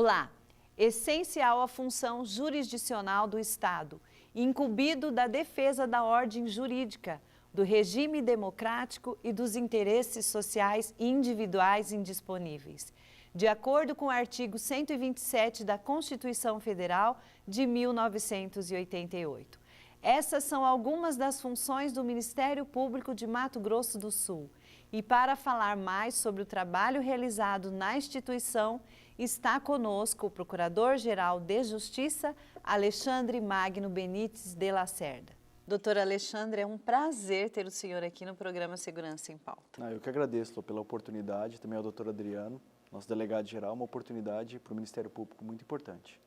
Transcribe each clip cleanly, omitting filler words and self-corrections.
Olá! Essencial a função jurisdicional do Estado, incumbido da defesa da ordem jurídica, do regime democrático e dos interesses sociais individuais indisponíveis, de acordo com o artigo 127 da Constituição Federal de 1988. Essas são algumas das funções do Ministério Público de Mato Grosso do Sul. E para falar mais sobre o trabalho realizado na instituição, está conosco o Procurador-Geral de Justiça, Alexandre Magno Benites de Lacerda. Doutor Alexandre, é um prazer ter o senhor aqui no programa Segurança em Pauta. Eu que agradeço pela oportunidade, também ao doutor Adriano, nosso delegado-geral, uma oportunidade para o Ministério Público muito importante.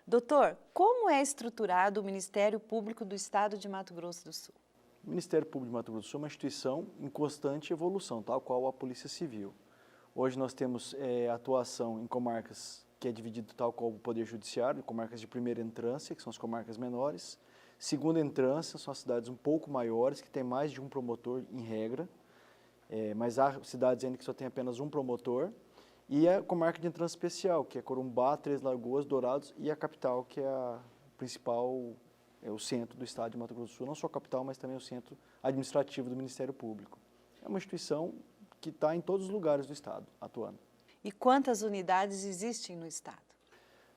Doutor, como é estruturado o Ministério Público do Estado de Mato Grosso do Sul? O Ministério Público de Mato Grosso do Sul é uma instituição em constante evolução, tal qual a Polícia Civil. Hoje nós temos atuação em comarcas que é dividido tal qual o Poder Judiciário, comarcas de primeira entrância, que são as comarcas menores. Segunda entrância são as cidades um pouco maiores, que tem mais de um promotor em regra, mas há cidades ainda que só tem apenas um promotor. E a comarca de entrância especial, que é Corumbá, Três Lagoas, Dourados e a capital, que é a principal, o centro do estado de Mato Grosso do Sul, não só a capital, mas também o centro administrativo do Ministério Público. É uma instituição que está em todos os lugares do estado, atuando. E quantas unidades existem no estado?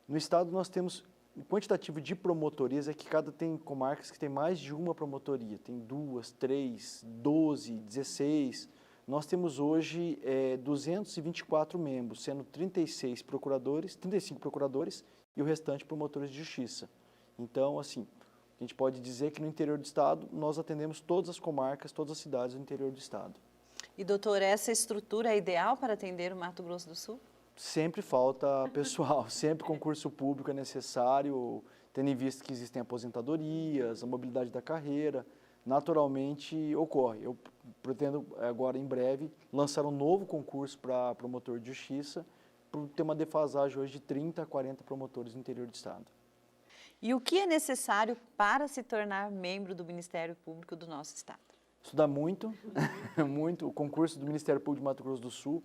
No estado nós temos, o quantitativo de promotorias é que tem comarcas que tem mais de uma promotoria, tem 2, 3, 12, 16. Nós temos hoje 224 membros, sendo 35 procuradores e o restante promotores de justiça. Então, assim, a gente pode dizer que no interior do estado nós atendemos todas as comarcas, todas as cidades do interior do estado. E, doutor, essa estrutura é ideal para atender o Mato Grosso do Sul? Sempre falta pessoal, sempre concurso público é necessário, tendo em vista que existem aposentadorias, a mobilidade da carreira, naturalmente ocorre. Eu pretendo agora, em breve, lançar um novo concurso para promotor de justiça, por ter uma defasagem hoje de 30 a 40 promotores no interior do estado. E o que é necessário para se tornar membro do Ministério Público do nosso estado? Estudar muito, muito. O concurso do Ministério Público de Mato Grosso do Sul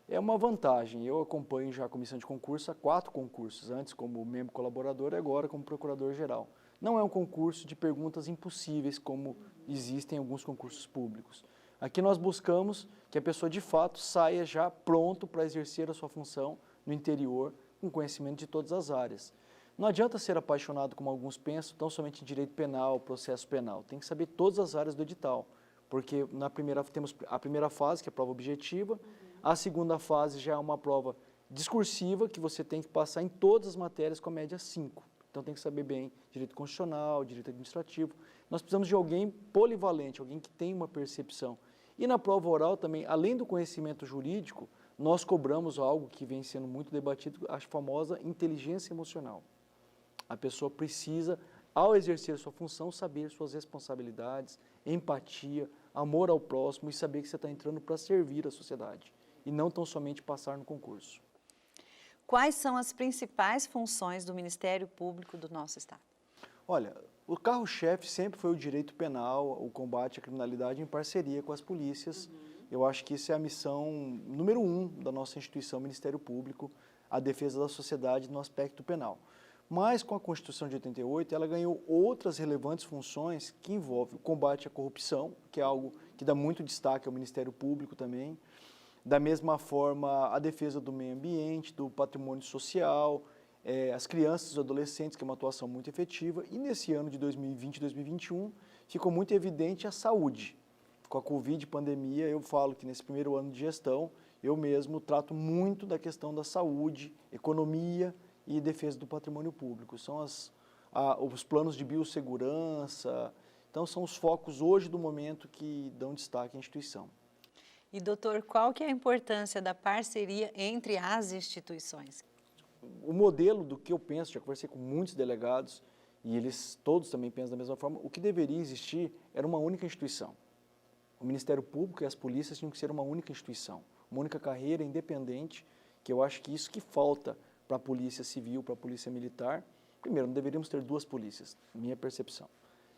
é uma vantagem. Eu acompanho já a comissão de concurso há 4 concursos, antes como membro colaborador e agora como procurador-geral. Não é um concurso de perguntas impossíveis como existem em alguns concursos públicos. Aqui nós buscamos que a pessoa de fato saia já pronto para exercer a sua função no interior, com conhecimento de todas as áreas. Não adianta ser apaixonado, como alguns pensam, tão somente em direito penal, processo penal. Tem que saber todas as áreas do edital, porque temos a primeira fase, que é a prova objetiva, a segunda fase já é uma prova discursiva, que você tem que passar em todas as matérias com a média 5. Então tem que saber bem direito constitucional, direito administrativo. Nós precisamos de alguém polivalente, alguém que tem uma percepção. E na prova oral também, além do conhecimento jurídico, nós cobramos algo que vem sendo muito debatido, a famosa inteligência emocional. A pessoa precisa, ao exercer sua função, saber suas responsabilidades, empatia, amor ao próximo e saber que você está entrando para servir a sociedade e não tão somente passar no concurso. Quais são as principais funções do Ministério Público do nosso estado? Olha, o carro-chefe sempre foi o direito penal, o combate à criminalidade em parceria com as polícias. Eu acho que isso é a missão número 1 da nossa instituição, Ministério Público, a defesa da sociedade no aspecto penal. Mas com a Constituição de 88, ela ganhou outras relevantes funções que envolvem o combate à corrupção, que é algo que dá muito destaque ao Ministério Público também. Da mesma forma, a defesa do meio ambiente, do patrimônio social, as crianças e os adolescentes, que é uma atuação muito efetiva. E nesse ano de 2020 e 2021, ficou muito evidente a saúde. Com a Covid, pandemia, eu falo que nesse primeiro ano de gestão, eu mesmo trato muito da questão da saúde, economia e defesa do patrimônio público. São os planos de biossegurança, então são os focos hoje do momento que dão destaque à instituição. E, doutor, qual que é a importância da parceria entre as instituições? O modelo do que eu penso, já conversei com muitos delegados, e eles todos também pensam da mesma forma, o que deveria existir era uma única instituição. O Ministério Público e as polícias tinham que ser uma única instituição, uma única carreira independente, que eu acho que isso que falta para a Polícia Civil, para a Polícia Militar. Primeiro, não deveríamos ter 2 polícias, minha percepção.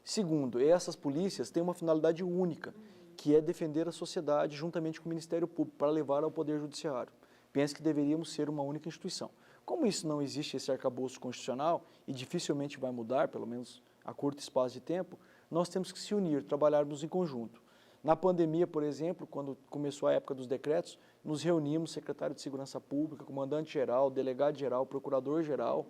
Segundo, essas polícias têm uma finalidade única, que é defender a sociedade juntamente com o Ministério Público, para levar ao Poder Judiciário. Penso que deveríamos ser uma única instituição. Como isso não existe, esse arcabouço constitucional, e dificilmente vai mudar, pelo menos a curto espaço de tempo, nós temos que se unir, trabalharmos em conjunto. Na pandemia, por exemplo, quando começou a época dos decretos, nos reunimos, secretário de Segurança Pública, comandante-geral, delegado-geral, procurador-geral,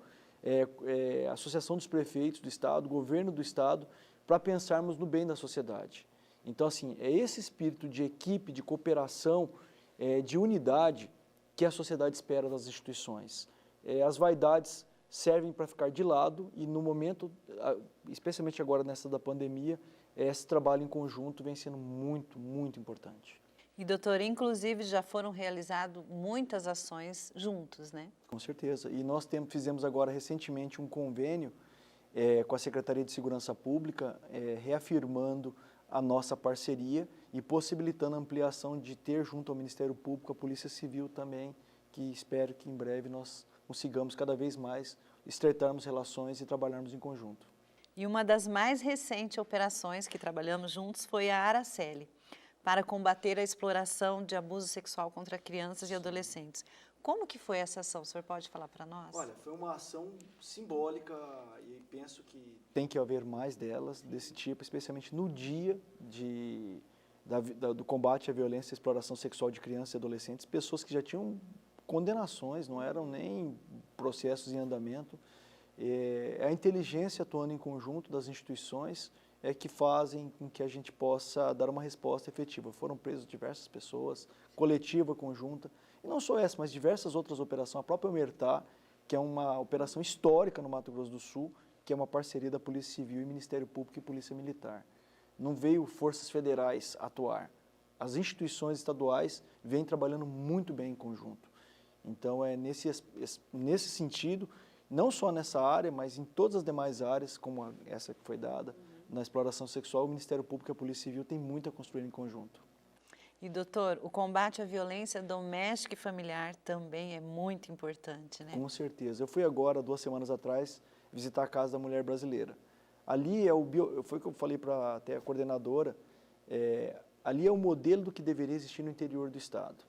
Associação dos Prefeitos do Estado, governo do Estado, para pensarmos no bem da sociedade. Então, assim, é esse espírito de equipe, de cooperação, de unidade que a sociedade espera das instituições. As vaidades servem para ficar de lado e no momento, especialmente agora nessa da pandemia, esse trabalho em conjunto vem sendo muito, muito importante. E, doutor, inclusive já foram realizadas muitas ações juntos, né? Com certeza. E nós fizemos agora recentemente um convênio com a Secretaria de Segurança Pública, reafirmando a nossa parceria e possibilitando a ampliação de ter junto ao Ministério Público a Polícia Civil também, que espero que em breve nós consigamos cada vez mais estreitarmos relações e trabalharmos em conjunto. E uma das mais recentes operações que trabalhamos juntos foi a Araceli, para combater a exploração de abuso sexual contra crianças e adolescentes. Como que foi essa ação? O senhor pode falar para nós? Olha, foi uma ação simbólica e penso que tem que haver mais delas, desse tipo, especialmente no dia do combate à violência e exploração sexual de crianças e adolescentes, pessoas que já tinham condenações, não eram nem processos em andamento. A inteligência atuando em conjunto das instituições que fazem com que a gente possa dar uma resposta efetiva. Foram presas diversas pessoas, coletiva, conjunta, e não só essa, mas diversas outras operações. A própria Omertá, que é uma operação histórica no Mato Grosso do Sul, que é uma parceria da Polícia Civil e Ministério Público e Polícia Militar. Não veio forças federais atuar. As instituições estaduais vêm trabalhando muito bem em conjunto. Então, nesse sentido, não só nessa área, mas em todas as demais áreas, como essa que foi dada, na exploração sexual, o Ministério Público e a Polícia Civil têm muito a construir em conjunto. E, doutor, o combate à violência doméstica e familiar também é muito importante, né? Com certeza. Eu fui agora, 2 semanas atrás, visitar a Casa da Mulher Brasileira. Ali foi o que eu falei para até a coordenadora, ali é o modelo do que deveria existir no interior do Estado.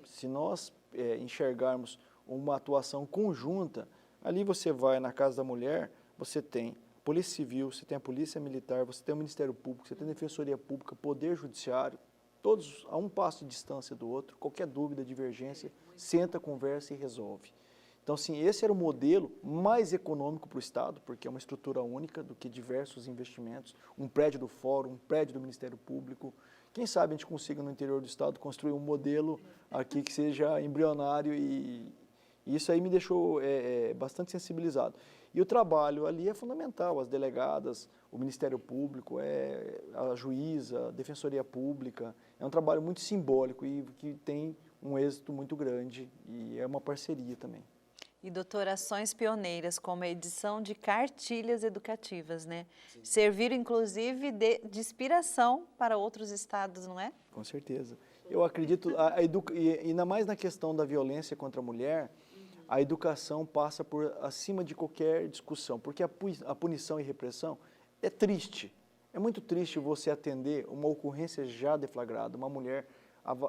Se nós enxergarmos uma atuação conjunta, ali você vai na Casa da Mulher, você tem Polícia Civil, você tem a Polícia Militar, você tem o Ministério Público, você tem a Defensoria Pública, Poder Judiciário, todos a um passo de distância do outro, qualquer dúvida, divergência, senta, conversa e resolve. Então, assim, esse era o modelo mais econômico para o Estado, porque é uma estrutura única do que diversos investimentos, um prédio do Fórum, um prédio do Ministério Público. Quem sabe a gente consiga no interior do Estado construir um modelo aqui que seja embrionário e isso aí me deixou bastante sensibilizado. E o trabalho ali é fundamental, as delegadas, o Ministério Público, a juíza, a Defensoria Pública, é um trabalho muito simbólico e que tem um êxito muito grande e é uma parceria também. E, doutor, ações pioneiras como a edição de cartilhas educativas, né? Sim. Serviram, inclusive, de inspiração para outros estados, não é? Com certeza. Eu acredito, ainda mais na questão da violência contra a mulher, a educação passa por acima de qualquer discussão, porque a punição e repressão é triste. É muito triste você atender uma ocorrência já deflagrada, uma mulher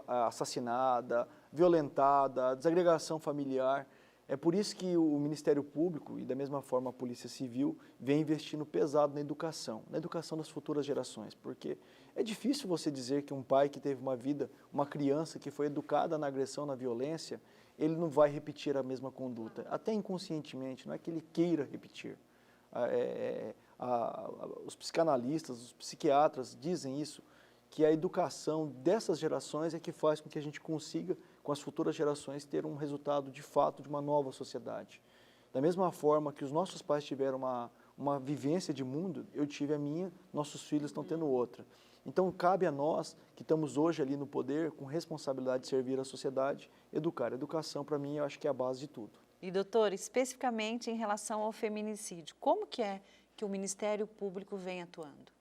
assassinada, violentada, desagregação familiar. É por isso que o Ministério Público e da mesma forma a Polícia Civil vem investindo pesado na educação das futuras gerações, porque é difícil você dizer que um pai que teve uma vida, uma criança que foi educada na agressão, na violência, ele não vai repetir a mesma conduta, até inconscientemente, não é que ele queira repetir. Os psicanalistas, os psiquiatras dizem isso, que a educação dessas gerações é que faz com que a gente consiga, com as futuras gerações, ter um resultado de fato de uma nova sociedade. Da mesma forma que os nossos pais tiveram uma vivência de mundo, eu tive a minha, nossos filhos estão tendo outra. Então, cabe a nós, que estamos hoje ali no poder, com responsabilidade de servir a sociedade, educar. A educação, para mim, eu acho que é a base de tudo. E, doutor, especificamente em relação ao feminicídio, como que é que o Ministério Público vem atuando?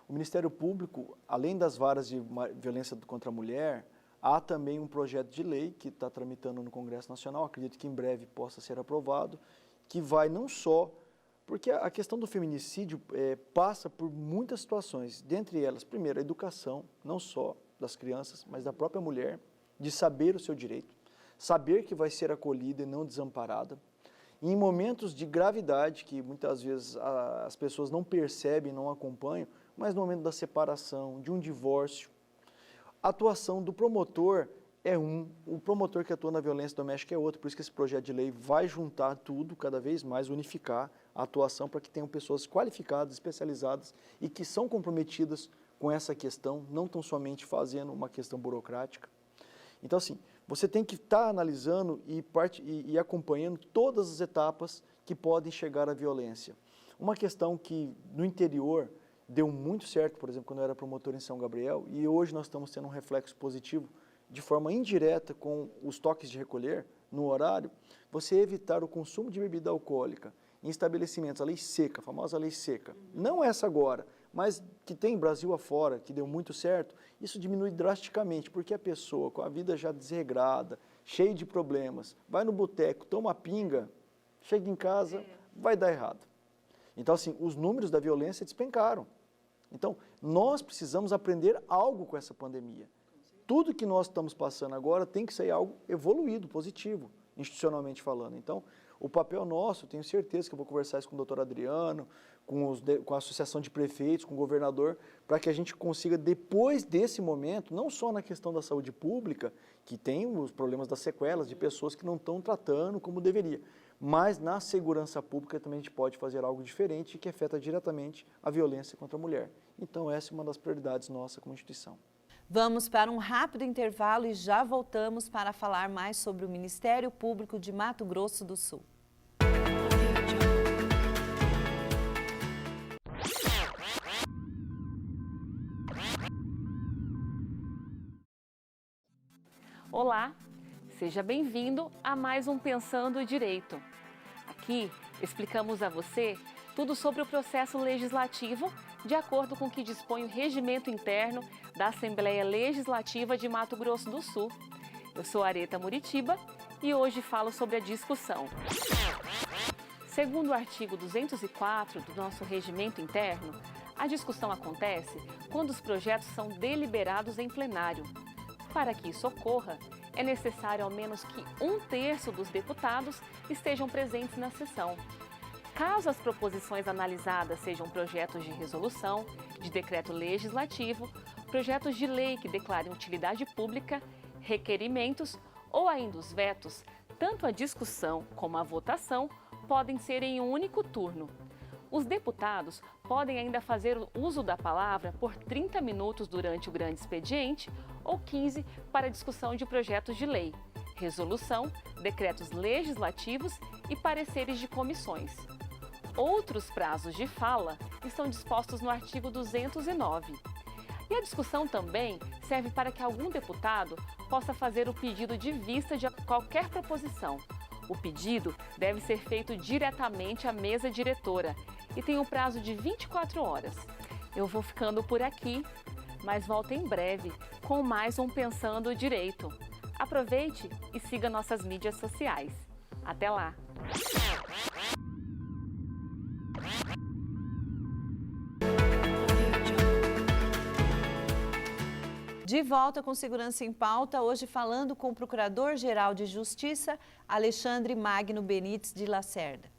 O Ministério Público, além das varas de violência contra a mulher, há também um projeto de lei que está tramitando no Congresso Nacional, acredito que em breve possa ser aprovado, que vai não só... Porque a questão do feminicídio passa por muitas situações, dentre elas, primeiro, a educação, não só das crianças, mas da própria mulher, de saber o seu direito, saber que vai ser acolhida e não desamparada. E em momentos de gravidade, que muitas vezes as pessoas não percebem, não acompanham, mas no momento da separação, de um divórcio, a atuação do promotor é o promotor que atua na violência doméstica é outro, por isso que esse projeto de lei vai juntar tudo, cada vez mais unificar a atuação para que tenham pessoas qualificadas, especializadas e que são comprometidas com essa questão, não tão somente fazendo uma questão burocrática. Então, assim, você tem que estar analisando e acompanhando todas as etapas que podem chegar à violência. Uma questão que no interior deu muito certo, por exemplo, quando eu era promotor em São Gabriel, e hoje nós estamos tendo um reflexo positivo de forma indireta com os toques de recolher no horário, você evitar o consumo de bebida alcoólica em estabelecimentos, a lei seca, a famosa lei seca, não essa agora, mas que tem Brasil afora, que deu muito certo, isso diminui drasticamente, porque a pessoa com a vida já desregrada, cheia de problemas, vai no boteco, toma pinga, chega em casa, vai dar errado. Então, assim, os números da violência despencaram. Então, nós precisamos aprender algo com essa pandemia. Tudo que nós estamos passando agora tem que ser algo evoluído, positivo, institucionalmente falando. Então, o papel nosso, tenho certeza que eu vou conversar isso com o doutor Adriano, com a Associação de Prefeitos, com o governador, para que a gente consiga, depois desse momento, não só na questão da saúde pública, que tem os problemas das sequelas de pessoas que não estão tratando como deveria, mas na segurança pública também a gente pode fazer algo diferente que afeta diretamente a violência contra a mulher. Então, essa é uma das prioridades nossa como instituição. Vamos para um rápido intervalo e já voltamos para falar mais sobre o Ministério Público de Mato Grosso do Sul. Olá, seja bem-vindo a mais um Pensando Direito. Aqui explicamos a você tudo sobre o processo legislativo, de acordo com o que dispõe o regimento interno da Assembleia Legislativa de Mato Grosso do Sul. Eu sou Areta Muritiba e hoje falo sobre a discussão. Segundo o artigo 204 do nosso regimento interno, a discussão acontece quando os projetos são deliberados em plenário. Para que isso ocorra, é necessário ao menos que 1/3 dos deputados estejam presentes na sessão. Caso as proposições analisadas sejam projetos de resolução, de decreto legislativo, projetos de lei que declarem utilidade pública, requerimentos ou ainda os vetos, tanto a discussão como a votação podem ser em um único turno. Os deputados podem ainda fazer uso da palavra por 30 minutos durante o grande expediente ou 15 para a discussão de projetos de lei, resolução, decretos legislativos e pareceres de comissões. Outros prazos de fala estão dispostos no artigo 209. E a discussão também serve para que algum deputado possa fazer o pedido de vista de qualquer proposição. O pedido deve ser feito diretamente à mesa diretora e tem um prazo de 24 horas. Eu vou ficando por aqui, mas volto em breve com mais um Pensando Direito. Aproveite e siga nossas mídias sociais. Até lá! De volta com Segurança em Pauta, hoje falando com o Procurador-Geral de Justiça, Alexandre Magno Benites de Lacerda.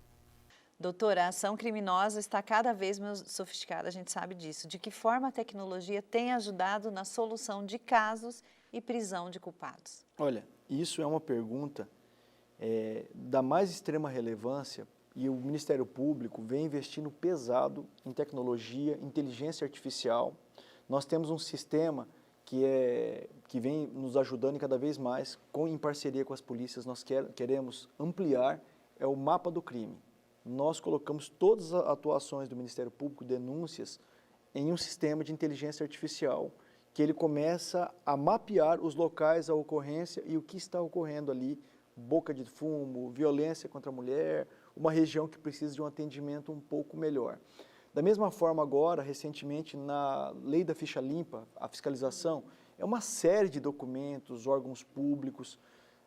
Doutora, a ação criminosa está cada vez mais sofisticada, a gente sabe disso. De que forma a tecnologia tem ajudado na solução de casos e prisão de culpados? Olha, isso é uma pergunta da mais extrema relevância e o Ministério Público vem investindo pesado em tecnologia, inteligência artificial. Nós temos um sistema que vem nos ajudando cada vez mais, em parceria com as polícias, nós queremos ampliar, é o mapa do crime. Nós colocamos todas as atuações do Ministério Público, denúncias, em um sistema de inteligência artificial, que ele começa a mapear os locais, a ocorrência e o que está ocorrendo ali, boca de fumo, violência contra a mulher, uma região que precisa de um atendimento um pouco melhor. Da mesma forma agora, recentemente, na lei da ficha limpa, a fiscalização, é uma série de documentos, órgãos públicos.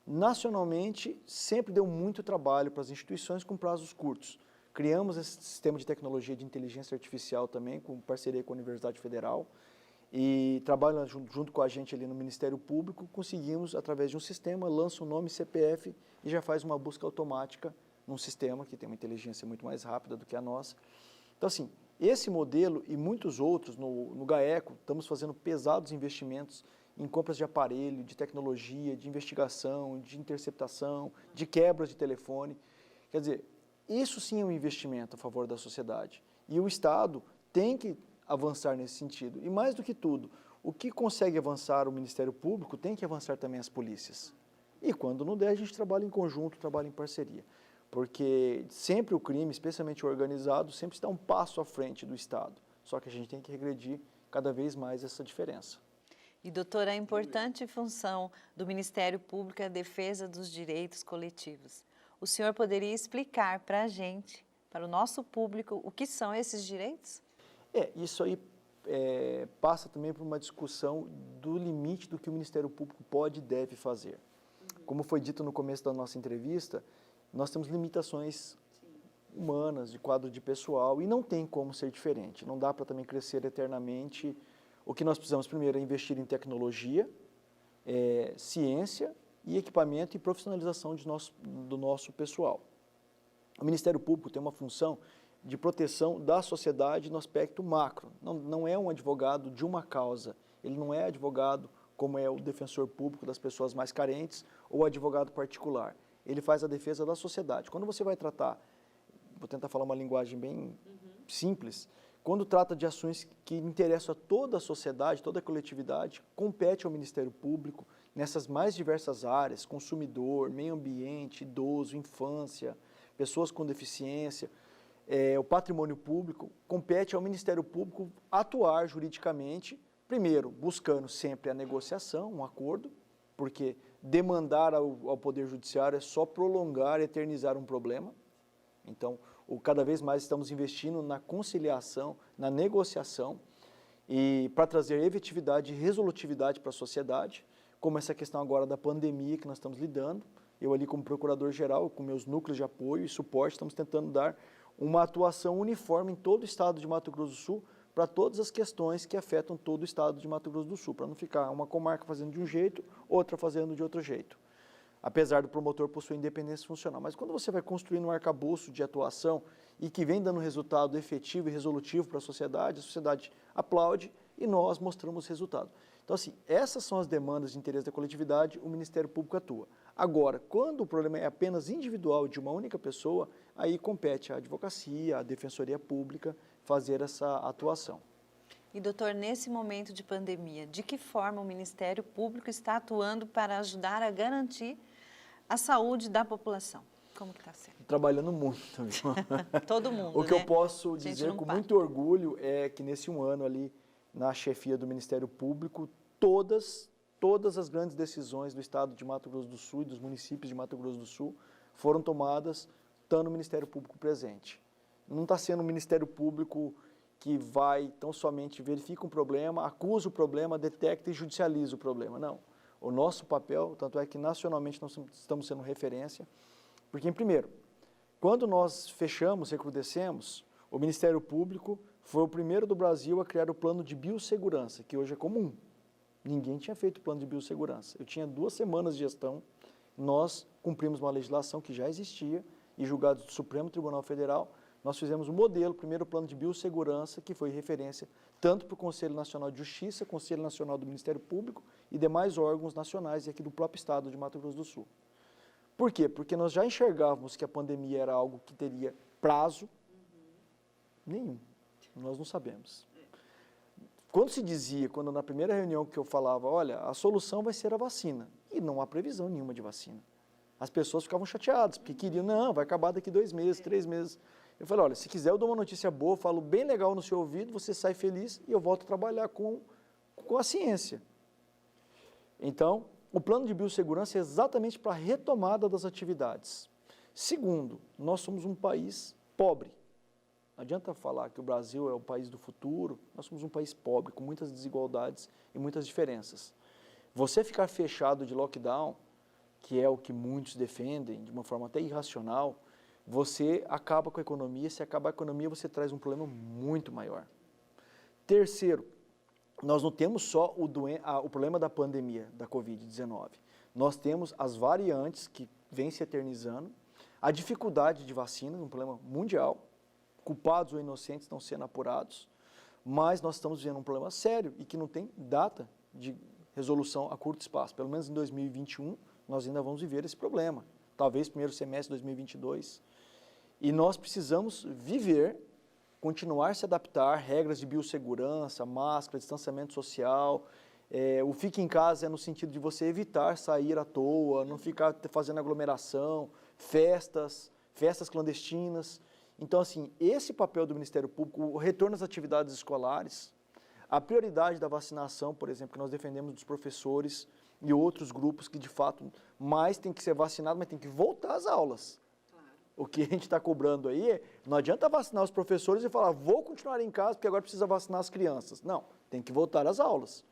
Nacionalmente, sempre deu muito trabalho para as instituições com prazos curtos. Criamos esse sistema de tecnologia de inteligência artificial também, com parceria com a Universidade Federal. e trabalham junto com a gente ali no Ministério Público, conseguimos, através de um sistema, lança o nome CPF e já faz uma busca automática num sistema que tem uma inteligência muito mais rápida do que a nossa. Então, assim, esse modelo e muitos outros, no GAECO, estamos fazendo pesados investimentos em compras de aparelho, de tecnologia, de investigação, de interceptação, de quebras de telefone. Quer dizer, isso sim é um investimento a favor da sociedade. E o Estado tem que avançar nesse sentido. E mais do que tudo, o que consegue avançar o Ministério Público tem que avançar também as polícias. E quando não der, a gente trabalha em conjunto, trabalha em parceria. Porque sempre o crime, especialmente o organizado, sempre está um passo à frente do Estado. Só que a gente tem que regredir cada vez mais essa diferença. E, doutora, a importante função do Ministério Público é a defesa dos direitos coletivos. O senhor poderia explicar para a gente, para o nosso público, o que são esses direitos? Isso aí passa também por uma discussão do limite do que o Ministério Público pode e deve fazer. Como foi dito no começo da nossa entrevista, nós temos limitações humanas, de quadro de pessoal, e não tem como ser diferente. Não dá para também crescer eternamente. O que nós precisamos primeiro é investir em tecnologia, ciência e equipamento e profissionalização do nosso pessoal. O Ministério Público tem uma função de proteção da sociedade no aspecto macro. Não é um advogado de uma causa, ele não é advogado como é o defensor público das pessoas mais carentes ou advogado particular. Ele faz a defesa da sociedade. Quando você vai tratar, vou tentar falar uma linguagem bem simples, quando trata de ações que interessam a toda a sociedade, toda a coletividade, compete ao Ministério Público nessas mais diversas áreas, consumidor, meio ambiente, idoso, infância, pessoas com deficiência, o patrimônio público, compete ao Ministério Público atuar juridicamente, primeiro, buscando sempre a negociação, um acordo, porque demandar ao Poder Judiciário é só prolongar, eternizar um problema. Então, cada vez mais estamos investindo na conciliação, na negociação, e para trazer efetividade e resolutividade para a sociedade, como essa questão agora da pandemia que nós estamos lidando. Eu ali como procurador-geral, com meus núcleos de apoio e suporte, estamos tentando dar uma atuação uniforme em todo o estado de Mato Grosso do Sul para todas as questões que afetam todo o estado de Mato Grosso do Sul, para não ficar uma comarca fazendo de um jeito, outra fazendo de outro jeito. Apesar do promotor possuir independência funcional. Mas quando você vai construindo um arcabouço de atuação e que vem dando resultado efetivo e resolutivo para a sociedade aplaude e nós mostramos resultado. Então, assim, essas são as demandas de interesse da coletividade, o Ministério Público atua. Agora, quando o problema é apenas individual de uma única pessoa, aí compete à advocacia, à defensoria pública fazer essa atuação. E, doutor, nesse momento de pandemia, de que forma o Ministério Público está atuando para ajudar a garantir a saúde da população? Como que está sendo? Trabalhando muito. Todo mundo, O que eu posso dizer com muito orgulho é que nesse um ano ali, na chefia do Ministério Público, todas as grandes decisões do estado de Mato Grosso do Sul e dos municípios de Mato Grosso do Sul foram tomadas estando o Ministério Público presente. Não está sendo o Ministério Público que vai tão somente verifica um problema, acusa o problema, detecta e judicializa o problema. Não. O nosso papel, tanto é que nacionalmente nós estamos sendo referência, porque, primeiro, quando nós fechamos, recrudescemos, o Ministério Público foi o primeiro do Brasil a criar o plano de biossegurança, que hoje é comum. Ninguém tinha feito o plano de biossegurança. Eu tinha 2 semanas de gestão, nós cumprimos uma legislação que já existia, e julgados do Supremo Tribunal Federal, nós fizemos um modelo, o primeiro plano de biossegurança, que foi referência tanto para o Conselho Nacional de Justiça, Conselho Nacional do Ministério Público e demais órgãos nacionais e aqui do próprio estado de Mato Grosso do Sul. Por quê? Porque nós já enxergávamos que a pandemia era algo que teria prazo nenhum. Nós não sabemos. Quando se dizia, quando na primeira reunião que eu falava, olha, a solução vai ser a vacina, e não há previsão nenhuma de vacina. As pessoas ficavam chateadas, porque queriam, não, vai acabar daqui 2 meses, 3 meses. Eu falei, olha, se quiser eu dou uma notícia boa, falo bem legal no seu ouvido, você sai feliz e eu volto a trabalhar com a ciência. Então, o plano de biossegurança é exatamente para a retomada das atividades. Segundo, nós somos um país pobre. Não adianta falar que o Brasil é o país do futuro, nós somos um país pobre, com muitas desigualdades e muitas diferenças. Você ficar fechado de lockdown, que é o que muitos defendem, de uma forma até irracional, você acaba com a economia, se acabar a economia, você traz um problema muito maior. Terceiro, nós não temos só o problema da pandemia, da Covid-19. Nós temos as variantes que vêm se eternizando, a dificuldade de vacina, um problema mundial, culpados ou inocentes estão sendo apurados, mas nós estamos vivendo um problema sério e que não tem data de resolução a curto espaço. Pelo menos em 2021, nós ainda vamos viver esse problema. Talvez primeiro semestre de 2022. E nós precisamos viver, continuar se adaptar, regras de biossegurança, máscara, distanciamento social. O fique em casa é no sentido de você evitar sair à toa, não ficar fazendo aglomeração, festas clandestinas. Então, assim, esse papel do Ministério Público, o retorno às atividades escolares, a prioridade da vacinação, por exemplo, que nós defendemos dos professores e outros grupos que, de fato, mais tem que ser vacinado, mas tem que voltar às aulas. Claro. O que a gente está cobrando aí, não adianta vacinar os professores e falar, vou continuar em casa porque agora precisa vacinar as crianças. Não, tem que voltar às aulas.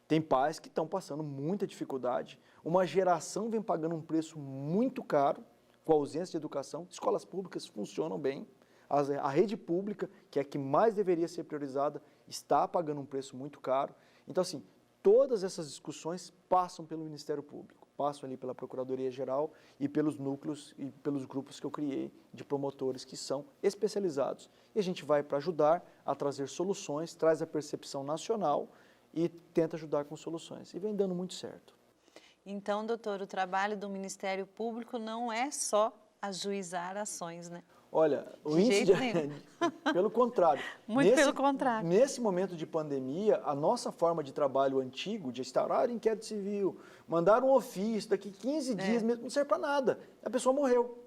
Tem pais que estão passando muita dificuldade. Uma geração vem pagando um preço muito caro com a ausência de educação. Escolas públicas funcionam bem. A rede pública, que é a que mais deveria ser priorizada, está pagando um preço muito caro. Então, assim, todas essas discussões passam pelo Ministério Público, passam ali pela Procuradoria-Geral e pelos núcleos e pelos grupos que eu criei de promotores que são especializados. E a gente vai para ajudar a trazer soluções, traz a percepção nacional e tenta ajudar com soluções. E vem dando muito certo. Então, doutor, o trabalho do Ministério Público não é só ajuizar ações, né? Olha, o índice pelo contrário. Pelo contrário. Nesse momento de pandemia, a nossa forma de trabalho antigo, de instaurar inquérito civil, mandar um ofício, daqui 15 dias, mesmo, não serve para nada. A pessoa morreu.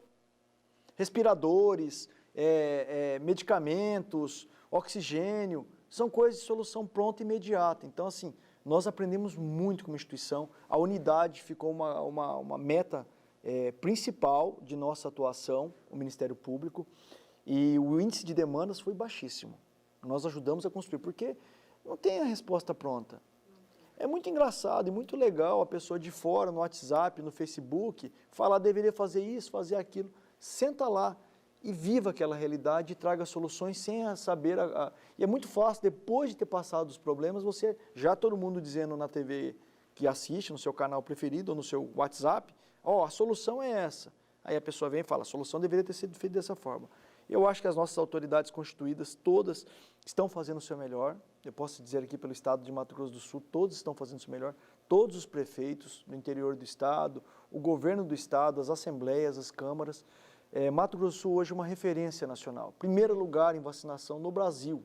Respiradores, medicamentos, oxigênio, são coisas de solução pronta e imediata. Então, assim, nós aprendemos muito como instituição. A unidade ficou uma meta principal de nossa atuação, o Ministério Público, e o índice de demandas foi baixíssimo. Nós ajudamos a construir, porque não tem a resposta pronta. É muito engraçado e muito legal a pessoa de fora, no WhatsApp, no Facebook, falar, deveria fazer isso, fazer aquilo. Senta lá e viva aquela realidade e traga soluções sem saber. E é muito fácil, depois de ter passado os problemas, você, já todo mundo dizendo na TV que assiste, no seu canal preferido ou no seu WhatsApp, a solução é essa. Aí a pessoa vem e fala, a solução deveria ter sido feita dessa forma. Eu acho que as nossas autoridades constituídas, todas, estão fazendo o seu melhor. Eu posso dizer aqui pelo estado de Mato Grosso do Sul, todos estão fazendo o seu melhor. Todos os prefeitos do interior do estado, o governo do estado, as assembleias, as câmaras. Mato Grosso do Sul hoje é uma referência nacional. Primeiro lugar em vacinação no Brasil.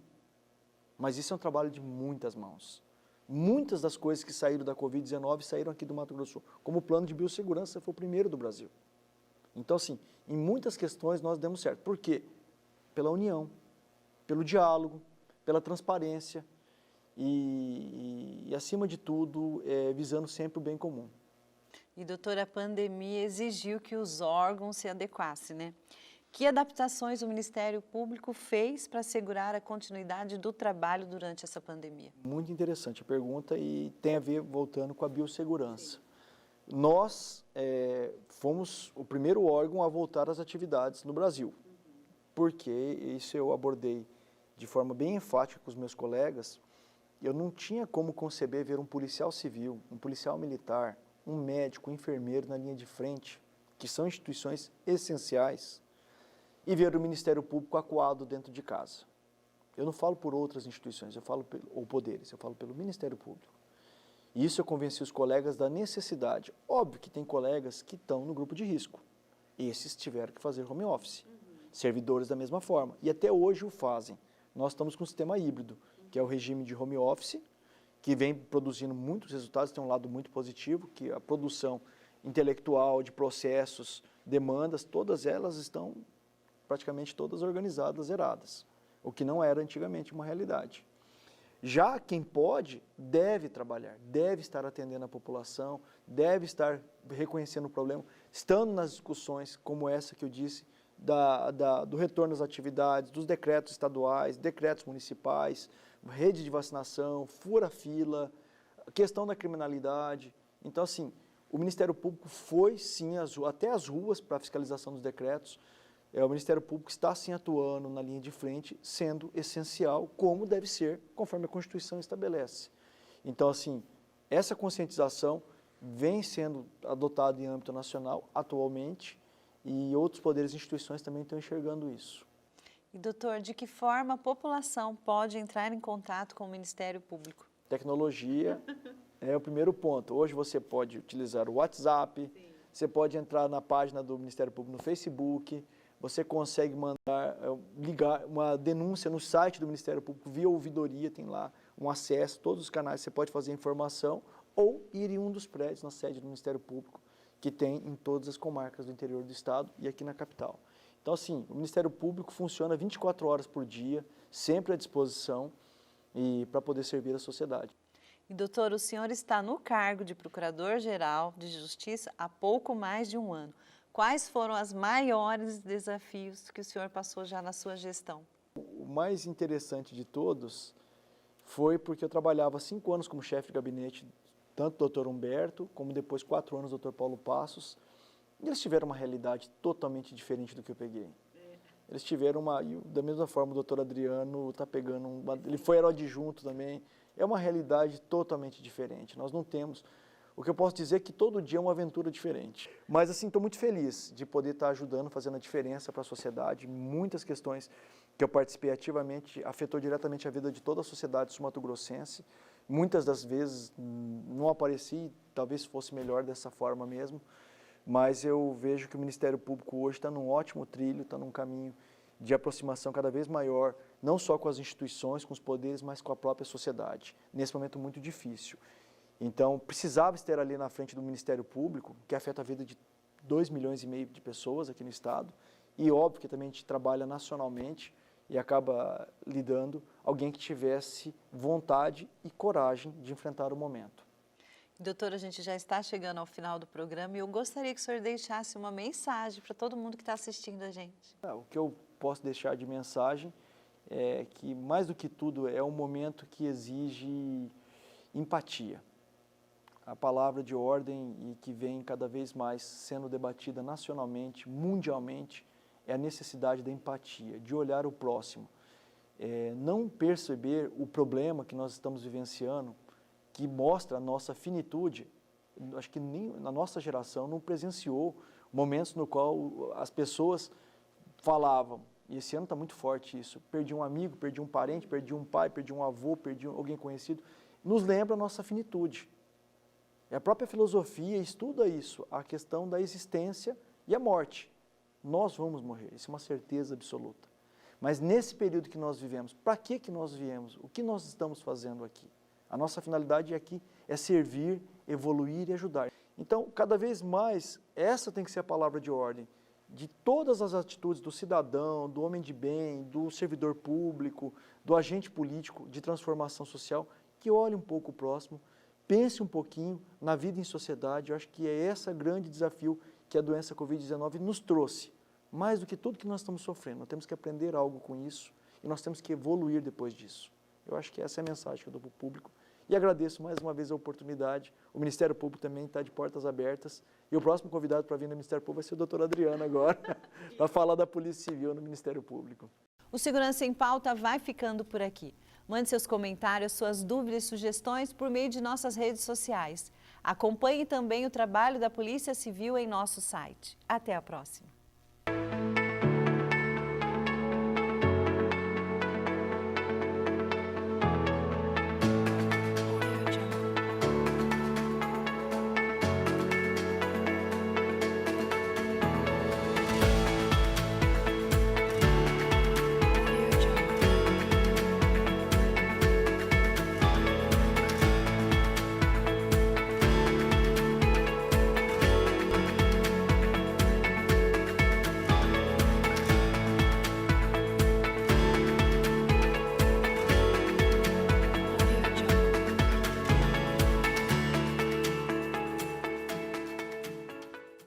Mas isso é um trabalho de muitas mãos. Muitas das coisas que saíram da Covid-19 saíram aqui do Mato Grosso do Sul. Como o plano de biossegurança foi o primeiro do Brasil. Então, assim, em muitas questões nós demos certo. Por quê? Pela união, pelo diálogo, pela transparência e acima de tudo, visando sempre o bem comum. E, doutora, a pandemia exigiu que os órgãos se adequassem, né? Que adaptações o Ministério Público fez para assegurar a continuidade do trabalho durante essa pandemia? Muito interessante a pergunta e tem a ver, voltando, com a biossegurança. Nós fomos o primeiro órgão a voltar às atividades no Brasil, porque isso eu abordei de forma bem enfática com os meus colegas. Eu não tinha como conceber ver um policial civil, um policial militar, um médico, um enfermeiro na linha de frente, que são instituições essenciais, e ver o Ministério Público acuado dentro de casa. Eu não falo por outras instituições, ou poderes, eu falo pelo Ministério Público. E isso eu convenci os colegas da necessidade. Óbvio que tem colegas que estão no grupo de risco. Esses tiveram que fazer home office. Servidores da mesma forma. E até hoje o fazem. Nós estamos com um sistema híbrido, que é o regime de home office, que vem produzindo muitos resultados, tem um lado muito positivo, que a produção intelectual, de processos, demandas, todas elas estão praticamente todas organizadas, zeradas, o que não era antigamente uma realidade. Já quem pode, deve trabalhar, deve estar atendendo a população, deve estar reconhecendo o problema, estando nas discussões como essa que eu disse, do retorno às atividades, dos decretos estaduais, decretos municipais, rede de vacinação, fura-fila, questão da criminalidade. Então, assim, o Ministério Público foi, sim, até as ruas para a fiscalização dos decretos. O Ministério Público está, sim, atuando na linha de frente, sendo essencial, como deve ser, conforme a Constituição estabelece. Então, assim, essa conscientização vem sendo adotada em âmbito nacional atualmente e outros poderes e instituições também estão enxergando isso. E, doutor, de que forma a população pode entrar em contato com o Ministério Público? Tecnologia é o primeiro ponto. Hoje você pode utilizar o WhatsApp, você pode entrar na página do Ministério Público no Facebook, você consegue mandar, ligar uma denúncia no site do Ministério Público via ouvidoria, tem lá um acesso, todos os canais você pode fazer informação ou ir em um dos prédios na sede do Ministério Público, que tem em todas as comarcas do interior do estado e aqui na capital. Então, assim, o Ministério Público funciona 24 horas por dia, sempre à disposição e para poder servir a sociedade. E, doutor, o senhor está no cargo de Procurador-Geral de Justiça há pouco mais de um ano. Quais foram os maiores desafios que o senhor passou já na sua gestão? O mais interessante de todos foi porque eu trabalhava 5 anos como chefe de gabinete, tanto do doutor Humberto, como depois 4 anos do doutor Paulo Passos, e eles tiveram uma realidade totalmente diferente do que eu peguei. Eles tiveram da mesma forma o doutor Adriano está pegando, ele foi aeroadjunto também, é uma realidade totalmente diferente. Nós não temos, o que eu posso dizer é que todo dia é uma aventura diferente. Mas assim, estou muito feliz de poder estar ajudando, fazendo a diferença para a sociedade. Muitas questões que eu participei ativamente afetou diretamente a vida de toda a sociedade sul-mato-grossense. Muitas das vezes não apareci, talvez fosse melhor dessa forma mesmo, mas eu vejo que o Ministério Público hoje está num ótimo trilho, está num caminho de aproximação cada vez maior, não só com as instituições, com os poderes, mas com a própria sociedade, nesse momento muito difícil. Então, precisava estar ali na frente do Ministério Público, que afeta a vida de 2,5 milhões de pessoas aqui no estado, e óbvio que também a gente trabalha nacionalmente e acaba lidando alguém que tivesse vontade e coragem de enfrentar o momento. Doutor, a gente já está chegando ao final do programa e eu gostaria que o senhor deixasse uma mensagem para todo mundo que está assistindo a gente. O que eu posso deixar de mensagem é que, mais do que tudo, é um momento que exige empatia. A palavra de ordem e que vem cada vez mais sendo debatida nacionalmente, mundialmente, é a necessidade da empatia, de olhar o próximo. Não perceber o problema que nós estamos vivenciando, que mostra a nossa finitude. Acho que nem na nossa geração não presenciou momentos no qual as pessoas falavam, e esse ano está muito forte isso, perdi um amigo, perdi um parente, perdi um pai, perdi um avô, perdi alguém conhecido, nos lembra a nossa finitude. A própria filosofia estuda isso, a questão da existência e a morte. Nós vamos morrer, isso é uma certeza absoluta. Mas nesse período que nós vivemos, para que nós viemos? O que nós estamos fazendo aqui? A nossa finalidade aqui é servir, evoluir e ajudar. Então, cada vez mais, essa tem que ser a palavra de ordem de todas as atitudes do cidadão, do homem de bem, do servidor público, do agente político de transformação social, que olhe um pouco o próximo, pense um pouquinho na vida em sociedade. Eu acho que é esse grande desafio que a doença Covid-19 nos trouxe. Mais do que tudo que nós estamos sofrendo, nós temos que aprender algo com isso e nós temos que evoluir depois disso. Eu acho que essa é a mensagem que eu dou para o público e agradeço mais uma vez a oportunidade. O Ministério Público também está de portas abertas e o próximo convidado para vir no Ministério Público vai ser o doutor Adriano agora, para falar da Polícia Civil no Ministério Público. O Segurança em Pauta vai ficando por aqui. Mande seus comentários, suas dúvidas e sugestões por meio de nossas redes sociais. Acompanhe também o trabalho da Polícia Civil em nosso site. Até a próxima.